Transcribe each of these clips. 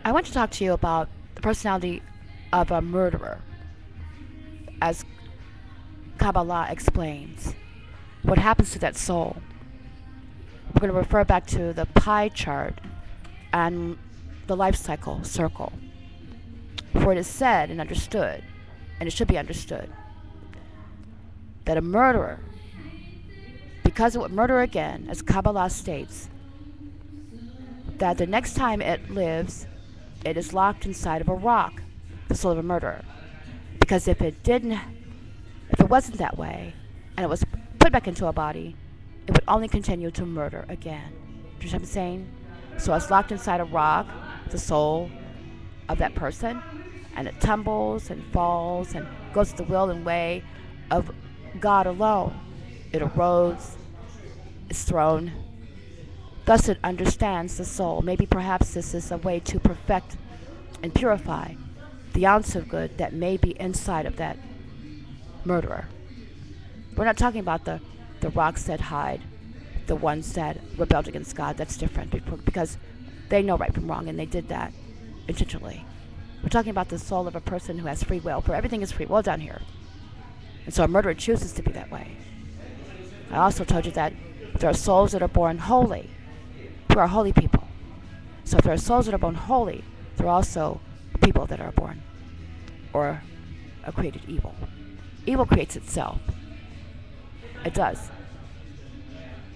I want to talk to you about the personality of a murderer, as Kabbalah explains. What happens to that soul? We're going to refer back to the pie chart and the life cycle circle. For it is said and understood, and it should be understood, that a murderer, because it would murder again, as Kabbalah states, that the next time it lives, it is locked inside of a rock, the soul of a murderer. Because if it wasn't that way, and it was put back into a body, it would only continue to murder again. Do you know what I'm saying? So it's locked inside a rock, the soul of that person, and it tumbles and falls and goes the will and way of God alone. It erodes, is thrown. Thus it understands the soul. Maybe perhaps this is a way to perfect and purify the ounce of good that may be inside of that murderer. We're not talking about the rocks that hide, the ones that rebelled against God. That's different because they know right from wrong and they did that intentionally. We're talking about the soul of a person who has free will, for everything is free will down here. And so a murderer chooses to be that way. I also told you that there are souls that are born holy, who are holy people. So if there are souls that are born holy, there are also people that are born or are created evil. Evil creates itself. It does.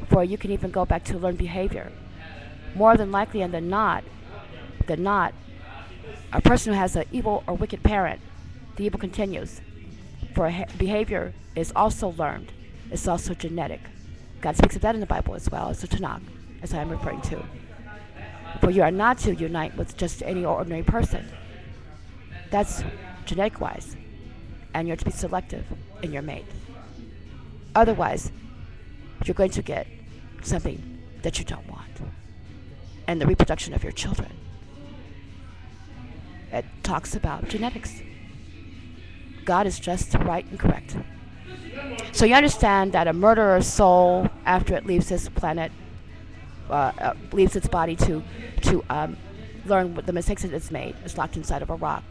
For you can even go back to learned behavior. More than likely and than not, a person who has an evil or wicked parent, the evil continues. For behavior is also learned. It's also genetic. God speaks of that in the Bible as well as the Tanakh, as I am referring to. For you are not to unite with just any ordinary person. That's genetic-wise. And you're to be selective in your mate. Otherwise, you're going to get something that you don't want. And the reproduction of your children. It talks about genetics. God is just right and correct. So you understand that a murderer's soul, after it leaves this planet, leaves its body to learn what the mistakes that it's made, is locked inside of a rock,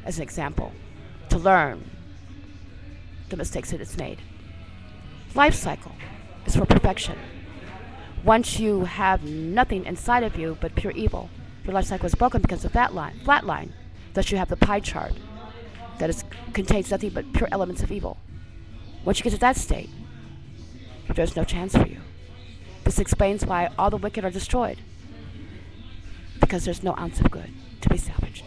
as an example, to learn the mistakes that it's made. Life cycle is for perfection. Once you have nothing inside of you but pure evil, your life cycle is broken because of that flat line. Thus you have the pie chart that contains nothing but pure elements of evil. Once you get to that state, there's no chance for you. This explains why all the wicked are destroyed, because there's no ounce of good to be salvaged.